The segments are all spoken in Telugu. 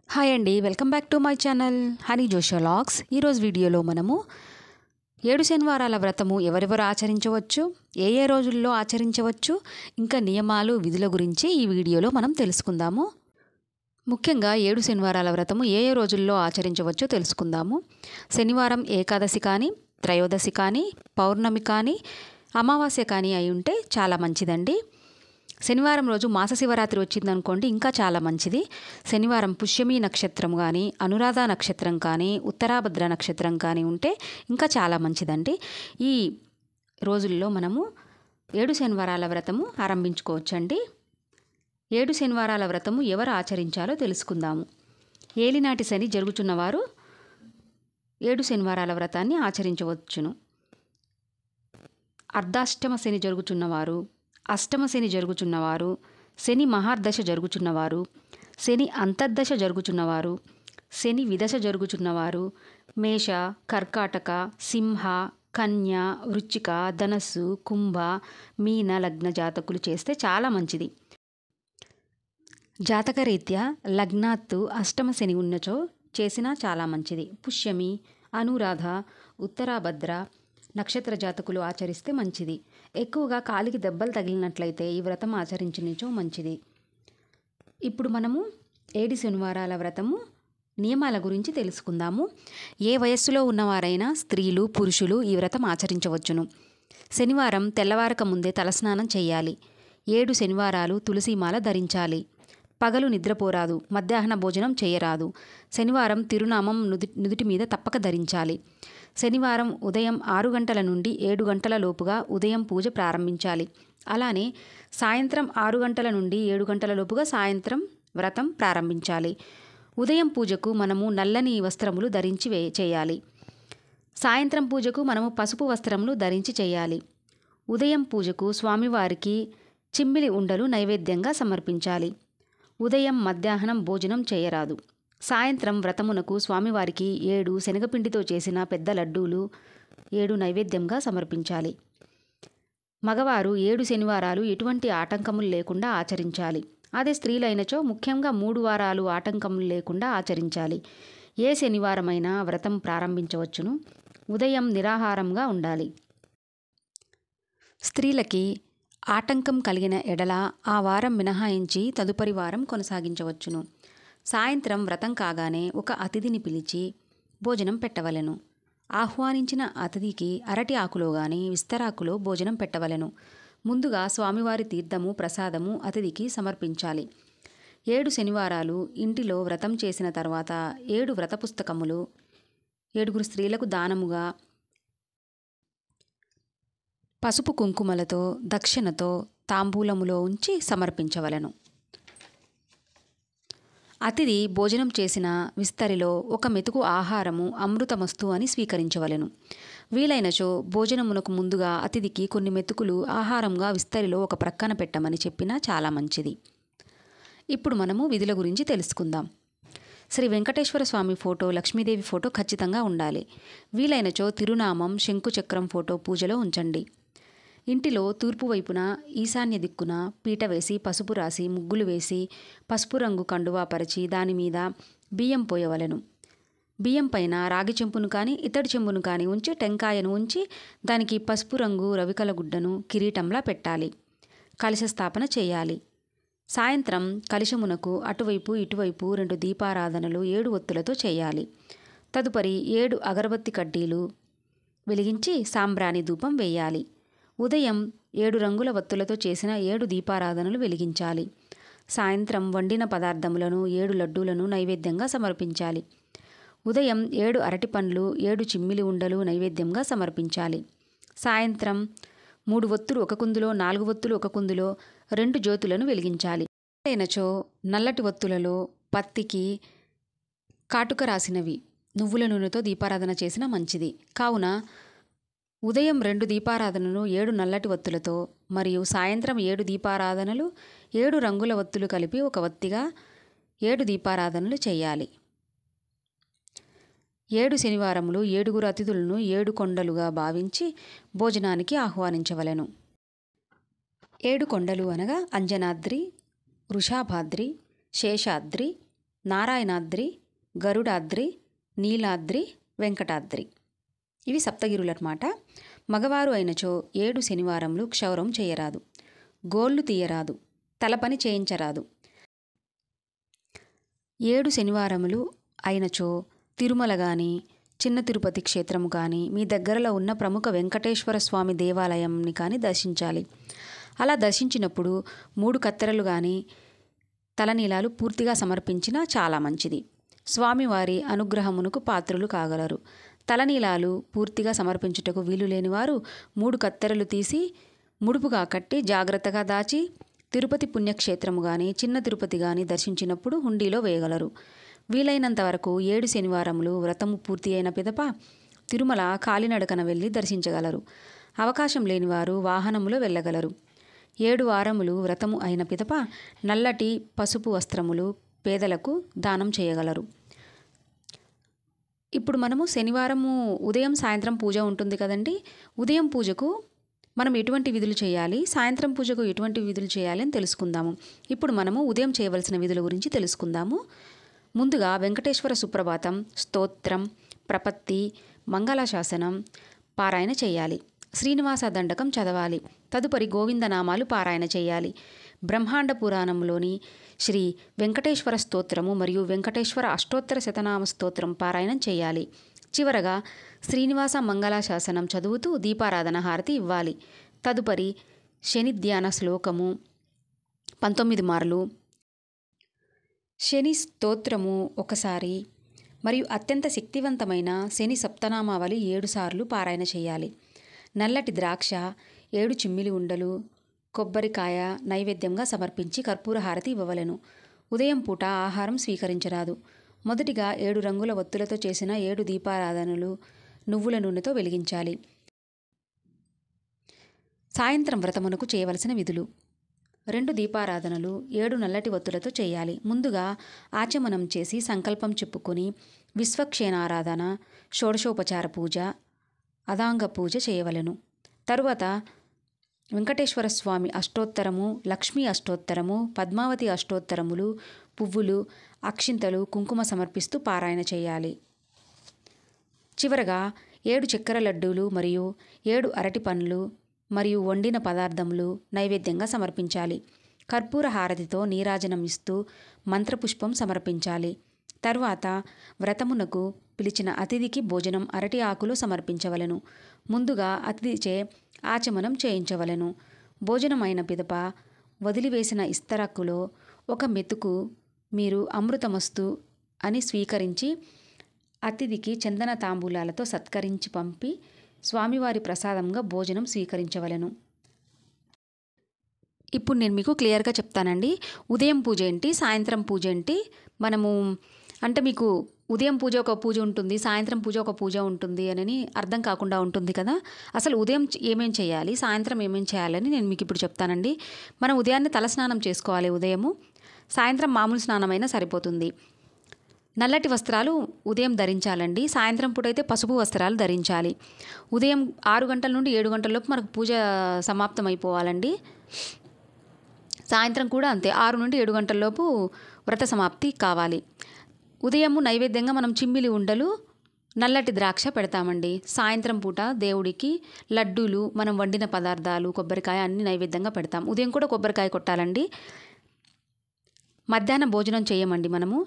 హాయ్ అండి, welcome back to my channel honey జోష్ వ్లాగ్స్. ఈరోజు వీడియోలో మనము 7 శనివారాల వ్రతము ఎవరెవరు ఆచరించవచ్చు, ఏ ఏ రోజుల్లో ఆచరించవచ్చు, ఇంకా నియమాలు విధుల గురించి ఈ వీడియోలో మనం తెలుసుకుందాము. ముఖ్యంగా 7 శనివారాల వ్రతము ఏ ఏ రోజుల్లో ఆచరించవచ్చో తెలుసుకుందాము. శనివారం ఏకాదశి కానీ, త్రయోదశి కానీ, పౌర్ణమి కానీ, అమావాస్య కానీ అయి ఉంటే చాలా మంచిదండి. శనివారం రోజు మాస శివరాత్రి వచ్చిందనుకోండి, ఇంకా చాలా మంచిది. శనివారం పుష్యమి నక్షత్రం కానీ, అనురాధ నక్షత్రం కానీ, ఉత్తరాభద్ర నక్షత్రం కానీ ఉంటే ఇంకా చాలా మంచిదండి. ఈ రోజుల్లో మనము 7 శనివారాల వ్రతము ఆరంభించుకోవచ్చండి. 7 శనివారాల వ్రతము ఎవరు ఆచరించాలో తెలుసుకుందాము. ఏలినాటి శని జరుగుతున్నవారు 7 శనివారాల వ్రతాన్ని ఆచరించవచ్చును. అర్ధాష్టమ శని జరుగుతున్నవారు, అష్టమ శని జరుగుతున్నవారు, శని మహార్దశ జరుగుతున్నవారు, శని అంతర్దశ జరుగుతున్నవారు, శని విదశ జరుగుతున్నవారు, మేష, కర్కాటక, సింహ, కన్య, వృశ్చిక, ధనస్సు, కుంభ, మీన లగ్న జాతకులు చేస్తే చాలా మంచిది. జాతకరీత్యా లగ్నాత్తు అష్టమ శని ఉన్నచో చేసినా చాలా మంచిది. పుష్యమి, అనురాధ, ఉత్తరాభద్ర నక్షత్ర జాతకులు ఆచరిస్తే మంచిది. ఎక్కువగా కాలికి దెబ్బలు తగిలినట్లయితే ఈ వ్రతం ఆచరించినచో మంచిది. ఇప్పుడు మనము 7 శనివారాల వ్రతము నియమాల గురించి తెలుసుకుందాము. ఏ వయస్సులో ఉన్నవారైనా స్త్రీలు, పురుషులు ఈ వ్రతం ఆచరించవచ్చును. శనివారం తెల్లవారక ముందే తలస్నానం చేయాలి. 7 శనివారాలు తులసిమాల ధరించాలి. పగలు నిద్రపోరాదు, మధ్యాహ్న భోజనం చేయరాదు. శనివారం తిరునామం నుదుటి మీద తప్పక ధరించాలి. శనివారం ఉదయం 6 గంటల నుండి 7 గంటల లోపుగా ఉదయం పూజ ప్రారంభించాలి. అలానే సాయంత్రం 6 గంటల నుండి 7 గంటల లోపుగా సాయంత్రం వ్రతం ప్రారంభించాలి. ఉదయం పూజకు మనము నల్లని వస్త్రములు ధరించి చేయాలి. సాయంత్రం పూజకు మనము పసుపు వస్త్రములు ధరించి చేయాలి. ఉదయం పూజకు స్వామివారికి చిమ్మిలి ఉండలు నైవేద్యంగా సమర్పించాలి. ఉదయం మధ్యాహ్నం భోజనం చేయరాదు. సాయంత్రం వ్రతమునకు స్వామివారికి 7 శనగపిండితో చేసిన పెద్ద లడ్డూలు 7 నైవేద్యంగా సమర్పించాలి. మగవారు 7 శనివారాలు ఎటువంటి ఆటంకములు లేకుండా ఆచరించాలి. అదే స్త్రీలైనచో ముఖ్యంగా 3 వారాలు ఆటంకములు లేకుండా ఆచరించాలి. ఏ శనివారమైనా వ్రతం ప్రారంభించవచ్చును. ఉదయం నిరాహారంగా ఉండాలి. స్త్రీలకి ఆటంకం కలిగిన ఎడల ఆ వారం మినహాయించి తదుపరి వారం కొనసాగించవచ్చును. సాయంత్రం వ్రతం కాగానే ఒక అతిథిని పిలిచి భోజనం పెట్టవలెను. ఆహ్వానించిన అతిథికి అరటి ఆకులో గాని విస్తరాకులో భోజనం పెట్టవలెను. ముందుగా స్వామివారి తీర్థము, ప్రసాదము అతిథికి సమర్పించాలి. 7 శనివారాలు ఇంటిలో వ్రతం చేసిన తర్వాత 7 వ్రత పుస్తకములు 7 స్త్రీలకు దానముగా పసుపు కుంకుమలతో దక్షిణతో తాంబూలములో ఉంచి సమర్పించవలెను. అతిథి భోజనం చేసిన విస్తరిలో ఒక మెతుకు ఆహారము అమృతమస్తు అని స్వీకరించవలెను. వీలైనచో భోజనమునకు ముందుగా అతిథికి కొన్ని మెతుకులు ఆహారంగా విస్తరిలో ఒక ప్రక్కన పెట్టమని చెప్పినా చాలా మంచిది. ఇప్పుడు మనము విధుల గురించి తెలుసుకుందాం. శ్రీ వెంకటేశ్వర స్వామి ఫోటో, లక్ష్మీదేవి ఫోటో ఖచ్చితంగా ఉండాలి. వీలైనచో తిరునామం, శంకుచక్రం ఫోటో పూజలో ఉంచండి. ఇంటిలో తూర్పు వైపున ఈశాన్య దిక్కున పీట వేసి పసుపు రాసి ముగ్గులు వేసి పసుపు రంగు కండువా పరిచి దానిమీద బియ్యం పోయవలెను. బియ్యం పైన రాగి చెంపును కానీ ఇత్తడి చెంబును కానీ ఉంచి టెంకాయను ఉంచి దానికి పసుపు రంగు రవికల గుడ్డను కిరీటంలా పెట్టాలి. కలశ స్థాపన చేయాలి. సాయంత్రం కలశమునకు అటువైపు ఇటువైపు 2 దీపారాధనలు 7 ఒత్తులతో చేయాలి. తదుపరి 7 అగరబత్తి కడ్డీలు వెలిగించి సాంబ్రాణి ధూపం వేయాలి. ఉదయం 7 రంగుల వత్తులతో చేసిన 7 దీపారాధనలు వెలిగించాలి. సాయంత్రం వండిన పదార్థములను 7 లడ్డూలను నైవేద్యంగా సమర్పించాలి. ఉదయం 7 అరటిపండ్లు 7 చిమ్మిలి ఉండలు నైవేద్యంగా సమర్పించాలి. సాయంత్రం 3 ఒత్తులు ఒక కుందులో, 4 ఒత్తులు ఒక కుందులో 2 జ్యోతులను వెలిగించాలి. అయినచో నల్లటి ఒత్తులలో పత్తికి కాటుక రాసినవి నువ్వుల నూనెతో దీపారాధన చేసిన మంచిది. కావున ఉదయం 2 దీపారాధనలు 7 నల్లటి ఒత్తులతో మరియు సాయంత్రం 7 దీపారాధనలు 7 రంగుల ఒత్తులు కలిపి ఒక ఒత్తిగా 7 దీపారాధనలు చేయాలి. 7 శనివారములు 7 అతిథులను 7 కొండలుగా భావించి భోజనానికి ఆహ్వానించవలెను. 7 కొండలు అనగా అంజనాద్రి, వృషాభాద్రి, శేషాద్రి, నారాయణాద్రి, గరుడాద్రి, నీలాద్రి, వెంకటాద్రి. ఇవి సప్తగిరులన్నమాట. మగవారు అయినచో 7 శనివారములు క్షౌరం చేయరాదు, గోళ్ళు తీయరాదు, తలపని చేయించరాదు. 7 శనివారములు అయినచో తిరుమల కానీ, చిన్న తిరుపతి క్షేత్రము కానీ, మీ దగ్గరలో ఉన్న ప్రముఖ వెంకటేశ్వర స్వామి దేవాలయంని కానీ దర్శించాలి. అలా దర్శించినప్పుడు 3 కత్తెరలు కానీ, తలనీలాలు పూర్తిగా సమర్పించినా చాలా మంచిది. స్వామివారి అనుగ్రహమునకు పాత్రులు కాగలరు. తలనీలాలు పూర్తిగా సమర్పించుటకు వీలు లేనివారు 3 కత్తెరలు తీసి ముడుపుగా కట్టి జాగ్రత్తగా దాచి తిరుపతి పుణ్యక్షేత్రము కానీ, చిన్న తిరుపతి కానీ దర్శించినప్పుడు హుండీలో వేయగలరు. వీలైనంత వరకు 7 శనివారములు వ్రతము పూర్తి అయిన పిదప తిరుమల కాలినడకన వెళ్ళి దర్శించగలరు. అవకాశం లేనివారు వాహనములో వెళ్ళగలరు. 7 వారములు వ్రతము అయిన పిదప నల్లటి పసుపు వస్త్రములు పేదలకు దానం చేయగలరు. ఇప్పుడు మనము శనివారము ఉదయం సాయంత్రం పూజ ఉంటుంది కదండి. ఉదయం పూజకు మనం ఎటువంటి విధులు చేయాలి, సాయంత్రం పూజకు ఎటువంటి విధులు చేయాలి అని తెలుసుకుందాము. ఇప్పుడు మనము ఉదయం చేయవలసిన విధుల గురించి తెలుసుకుందాము. ముందుగా వెంకటేశ్వర సుప్రభాతం, స్తోత్రం, ప్రపత్తి, మంగళాశాసనం పారాయణ చేయాలి. శ్రీనివాస దండకం చదవాలి. తదుపరి గోవిందనామాలు పారాయణ చేయాలి. బ్రహ్మాండ పురాణంలోని శ్రీ వెంకటేశ్వర స్తోత్రము మరియు వెంకటేశ్వర అష్టోత్తర శతనామ స్తోత్రం పారాయణం చేయాలి. చివరగా శ్రీనివాస మంగళాశాసనం చదువుతూ దీపారాధన హారతి ఇవ్వాలి. తదుపరి శని ధ్యాన శ్లోకము 19 మార్లు, శని స్తోత్రము ఒకసారి మరియు అత్యంత శక్తివంతమైన శని సప్తనామావళి 7 సార్లు పారాయణ చేయాలి. నల్లటి ద్రాక్ష, 7 చిమ్మిలి ఉండలు, కొబ్బరికాయ నైవేద్యంగా సమర్పించి కర్పూర హారతి ఇవ్వవలెను. ఉదయం పూట ఆహారం స్వీకరించరాదు. మొదటిగా 7 రంగుల ఒత్తులతో చేసిన 7 దీపారాధనలు నువ్వుల నూనెతో వెలిగించాలి. సాయంత్రం వ్రతమునకు చేయవలసిన విధులు: 2 దీపారాధనలు 7 నల్లటి ఒత్తులతో చేయాలి. ముందుగా ఆచమనం చేసి సంకల్పం చెప్పుకొని విశ్వక్షేణారాధన, షోడశోపచార పూజ, అదాంగ పూజ చేయవలెను. తరువాత వెంకటేశ్వర స్వామి అష్టోత్తరము, లక్ష్మీ అష్టోత్తరము, పద్మావతి అష్టోత్తరములు, పువ్వులు, అక్షింతలు, కుంకుమ సమర్పిస్తూ పారాయణ చేయాలి. చివరగా 7 చక్కెర లడ్డూలు మరియు 7 అరటి పండ్లు మరియు వండిన పదార్థములు నైవేద్యంగా సమర్పించాలి. కర్పూర హారతితో నీరాజనం ఇస్తూ మంత్రపుష్పం సమర్పించాలి. తరువాత వ్రతమునకు పిలిచిన అతిథికి భోజనం అరటి ఆకులో సమర్పించవలెను. ముందుగా అతిథిచే ఆచమనం చేయించవలెను. భోజనం అయిన పిదప వదిలివేసిన ఇస్తరాకులో 1 మెతుకు మీరు అమృతమస్తు అని స్వీకరించి అతిథికి చందన తాంబూలాలతో సత్కరించి పంపి స్వామివారి ప్రసాదంగా భోజనం స్వీకరించవలెను. ఇప్పుడు నేను మీకు క్లియర్గా చెప్తానండి. ఉదయం పూజ ఏంటి, సాయంత్రం పూజ ఏంటి. మనము అంటే మీకు ఉదయం పూజ ఒక పూజ ఉంటుంది, సాయంత్రం పూజ ఒక పూజ ఉంటుంది అని అర్థం కాకుండా ఉంటుంది కదా. అసలు ఉదయం ఏమేం చేయాలి, సాయంత్రం ఏమేం చేయాలని నేను మీకు ఇప్పుడు చెప్తానండి. మనం ఉదయాన్నే తలస్నానం చేసుకోవాలి. ఉదయము, సాయంత్రం మామూలు స్నానమైనా సరిపోతుంది. నల్లటి వస్త్రాలు ఉదయం ధరించాలండి. సాయంత్రం పూట అయితే పసుపు వస్త్రాలు ధరించాలి. ఉదయం 6 గంటల నుండి 7 గంటల లోపు మనకు పూజ సమాప్తం అయిపోవాలండి. సాయంత్రం కూడా అంతే, 6 నుండి 7 గంటల లోపు వ్రత సమాప్తి కావాలి. ఉదయము నైవేద్యంగా మనం చిమ్మిలి ఉండలు, నల్లటి ద్రాక్ష పెడతామండి. సాయంత్రం పూట దేవుడికి లడ్డూలు, మనం వండిన పదార్థాలు, కొబ్బరికాయ అన్ని నైవేద్యంగా పెడతాం. ఉదయం కూడా కొబ్బరికాయ కొట్టాలండి. మధ్యాహ్నం భోజనం చేయమండి మనము.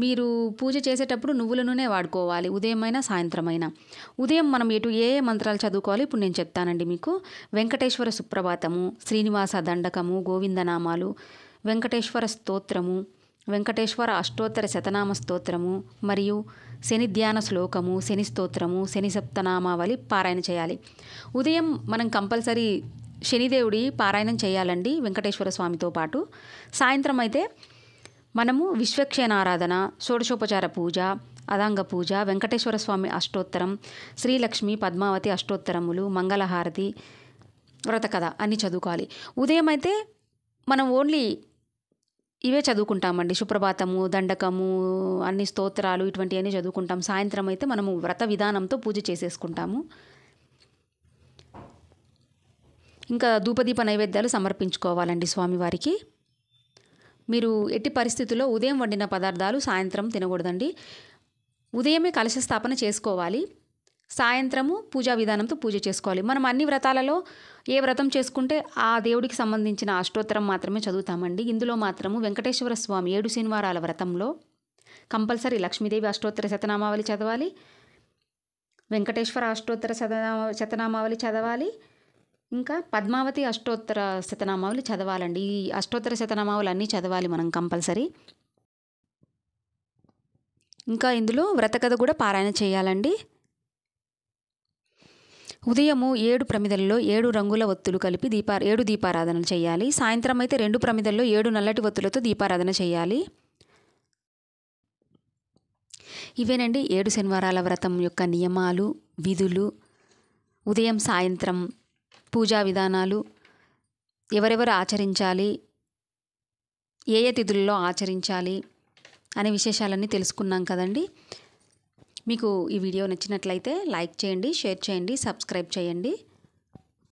మీరు పూజ చేసేటప్పుడు నువ్వుల నూనె వాడుకోవాలి, ఉదయమైనా సాయంత్రమైనా. ఉదయం మనం ఏ మంత్రాలు చదువుకోవాలి ఇప్పుడు నేను చెప్తానండి మీకు. వెంకటేశ్వర సుప్రభాతము, శ్రీనివాస దండకము, గోవిందనామాలు, వెంకటేశ్వర స్తోత్రము, వెంకటేశ్వర అష్టోత్తర శతనామ స్తోత్రము మరియు శని ధ్యాన శ్లోకము, శని స్తోత్రము, శని సప్తనామావళి పారాయణ చేయాలి. ఉదయం మనం కంపల్సరీ శనిదేవుడి పారాయణం చేయాలండి వెంకటేశ్వర స్వామితో పాటు. సాయంత్రం అయితే మనము విశ్వక్షేణారాధన, షోడశోపచార పూజ, అదాంగ పూజ, వెంకటేశ్వర స్వామి అష్టోత్తరం, శ్రీలక్ష్మి పద్మావతి అష్టోత్తరములు, మంగళహారతి, వ్రతకథ అన్నీ చదువుకోవాలి. ఉదయం అయితే మనం ఓన్లీ ఇవే చదువుకుంటామండి. సుప్రభాతము, దండకము, అన్ని స్తోత్రాలు ఇటువంటివన్నీ చదువుకుంటాం. సాయంత్రం అయితే మనము వ్రత విధానంతో పూజ చేసేసుకుంటాము. ఇంకా ధూపదీప నైవేద్యాలు సమర్పించుకోవాలండి స్వామివారికి. మీరు ఎట్టి పరిస్థితుల్లో ఉదయం వండిన పదార్థాలు సాయంత్రం తినకూడదండి. ఉదయమే కలశ స్థాపన చేసుకోవాలి, సాయంత్రము పూజా విధానంతో పూజ చేసుకోవాలి. మనం అన్ని వ్రతాలలో ఏ వ్రతం చేసుకుంటే ఆ దేవుడికి సంబంధించిన అష్టోత్తరం మాత్రమే చదువుతామండి. ఇందులో మాత్రము వెంకటేశ్వర స్వామి 7 శనివారాల వ్రతంలో కంపల్సరీ లక్ష్మీదేవి అష్టోత్తర శతనామావళి చదవాలి, వెంకటేశ్వర అష్టోత్తర శతనామావళి చదవాలి, ఇంకా పద్మావతి అష్టోత్తర శతనామావళి చదవాలండి. ఈ అష్టోత్తర శతనామావళి అన్నీ చదవాలి మనం కంపల్సరీ. ఇంకా ఇందులో వ్రతకథ కూడా పారాయణ చేయాలండి. ఉదయము 7 ప్రమిదల్లో 7 రంగుల ఒత్తులు కలిపి 7 దీపారాధనలు చేయాలి. సాయంత్రం అయితే 2 ప్రమిదల్లో 7 నల్లటి ఒత్తులతో దీపారాధన చేయాలి. ఇవేనండి 7 శనివారాల వ్రతం యొక్క నియమాలు, విధులు, ఉదయం సాయంత్రం పూజా విధానాలు, ఎవరెవరు ఆచరించాలి, ఏ ఏ తిథుల్లో ఆచరించాలి అనే విశేషాలన్నీ తెలుసుకున్నాం కదండి. మీకు ఈ వీడియో నచ్చినట్లయితే లైక్ చేయండి, షేర్ చేయండి, సబ్స్క్రైబ్ చేయండి.